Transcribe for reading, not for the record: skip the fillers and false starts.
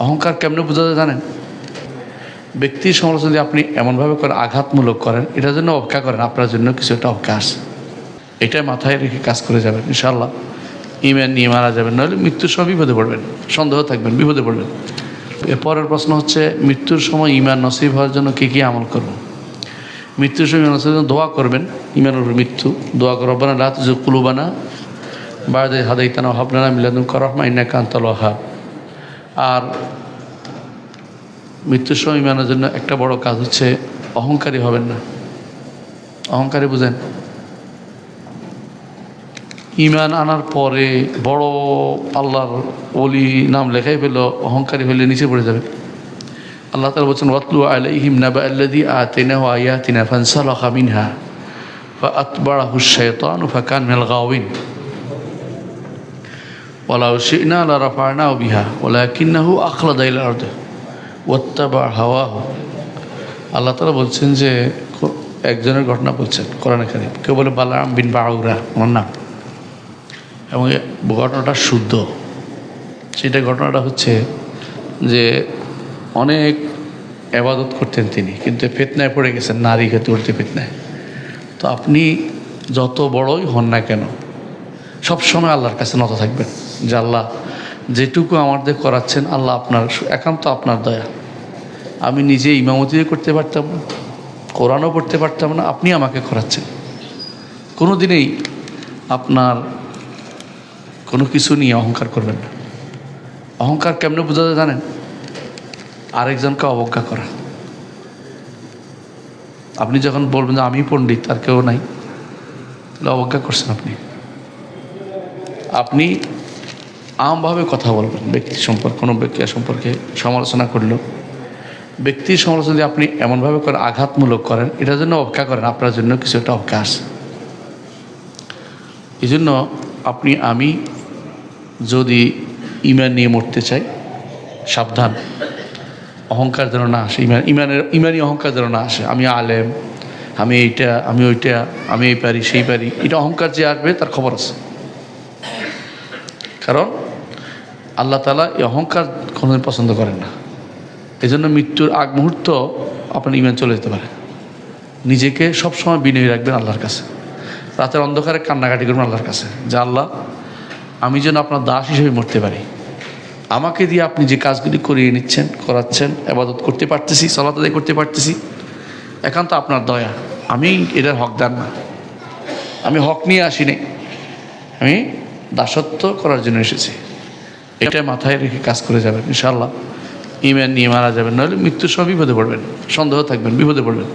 অহংকার কেমনে বোঝা যায় জানেন? ব্যক্তির সমালোচনা যদি আপনি এমনভাবে করে আঘাতমূলক করেন, এটার জন্য অপেক্ষা করেন আপনার জন্য কিছু একটা অবকাশ, এটাই মাথায় রেখে কাজ করে যাবেন, ইনশাআল্লাহ ইমান নিয়ে মারা যাবেন। নাহলে মৃত্যুর সময় বিপদে পড়বেন, সন্দেহ থাকবেন, বিপদে পড়বেন। এরপরের প্রশ্ন হচ্ছে, মৃত্যুর সময় ইমান নসিব হওয়ার জন্য কী কী আমল করব? মৃত্যুর সময় ইমান নসিবের জন্য দোয়া করবেন। ইমানের উপর মৃত্যু দোয়া করো, রব্বানা লা তুযিগ কুলুবানা বা'দা ইয হাদাইতানা ওয়া হাব লানা মিন লাদুনকা রাহমা ইন্নাকা আনতাল ওয়াহ্হাব। আর মৃত্যুর সময় ইমানের জন্য একটা বড় কাজ হচ্ছে অহংকারী হবেন না। অহংকারী বুঝেন? ইমান আনার পরে বড় আল্লাহর ওলি নাম লেখাই পেল, অহংকারী হইলে নিচে পড়ে যাবে। আল্লাহ তাআলা বলছেন, ওয়াতলু আলাইহিম নাবা'আল্লাযী আতাইনাহু আয়াতিনা ফানসালাখা মিনহা ফাআতবা'আহু আশ-শাইতানু ফাকানা মিনাল গাওয়িন ওয়ালাউ শি'না লারাফা'নাহু বিহা ওয়ালাকিন্নাহু আখলাদা ইলাল আরদি ওয়াত্তাবা'a হাওয়াহু। আল্লাহ তাআলা বলছেন যে, একজনের ঘটনা বলছেন কোরআনে কারীম, কেউ বলে বালাম বিন বাউরা ওনার নাম, এবং ঘটনাটা শুদ্ধ। সেটা ঘটনাটা হচ্ছে যে অনেক ইবাদত করতেন তিনি, কিন্তু ফিতনায় পড়ে গেছেন, নারী ক্ষেত্রে ফিতনায়। তো আপনি যত বড়ই হন না কেন, সবসময় আল্লাহর কাছে নত থাকবেন যে আল্লাহ যেটুকু আমাদের করাচ্ছেন, আল্লাহ আপনার একান্ত আপনার দয়া। আমি নিজে ইমামতিও করতে পারতাম না, কোরআনও পড়তে পারতাম না, আপনি আমাকে করাচ্ছেন। কোনো দিনেই আপনার কোনো কিছু নিয়ে অহংকার করবেন না। অহংকার কেমনে বোঝা যায় জানেন? আরেকজনকে অবজ্ঞা করা। আপনি যখন বলবেন যে আমি পণ্ডিত আর কেউ নাই, তাহলে অবজ্ঞা করছেন আপনি। আপনি আমভাবে কথা বলবেন ব্যক্তি সম্পর্কে, কোনো ব্যক্তি সম্পর্কে সমালোচনা করল, ব্যক্তির সমালোচনা যদি আপনি এমনভাবে করে আঘাতমূলক করেন, এটার জন্য অপেক্ষা করেন আপনার জন্য কিছু একটা অবকাশ। এই জন্য আমি যদি ইমান নিয়ে মরতে চাই, সাবধান, অহংকার যেন না আসে। ইমানি অহংকার যেন না আসে। আমি আলেম, আমি এইটা, আমি ওইটা, আমি এই পারি সেই পারি, এটা অহংকার যে আসবে তার খবর আছে। কারণ আল্লাহ তাআলা এই অহংকার কোনোদিন পছন্দ করেন না। এই জন্য মৃত্যুর আগ মুহূর্ত আপনার ইমান চলে যেতে পারে। নিজেকে সবসময় বিনয়ী রাখবেন আল্লাহর কাছে। রাতের অন্ধকারে কান্নাকাটি করবেন আল্লাহর কাছে যে আল্লাহ, আমি যেন আপনার দাস হিসেবে মরতে পারি। আমাকে দিয়ে আপনি যে কাজগুলি করিয়ে নিচ্ছেন, করাচ্ছেন, ইবাদত করতে পারতেছি, সালাত আদায় করতে পারতেছি, একান্ত আপনার দয়া। আমি এটার হকদার না, আমি হক নিয়ে আসিনি, আমি দাসত্ব করার জন্য এসেছি। এটা মাথায় রেখে কাজ করে যাবেন, ইনশাআল্লাহ ইমান নিয়ে মারা যাবেন। নাহলে মৃত্যুর সময় বিপদে পড়বেন, সন্দেহ থাকবেন, বিপদে পড়বেন।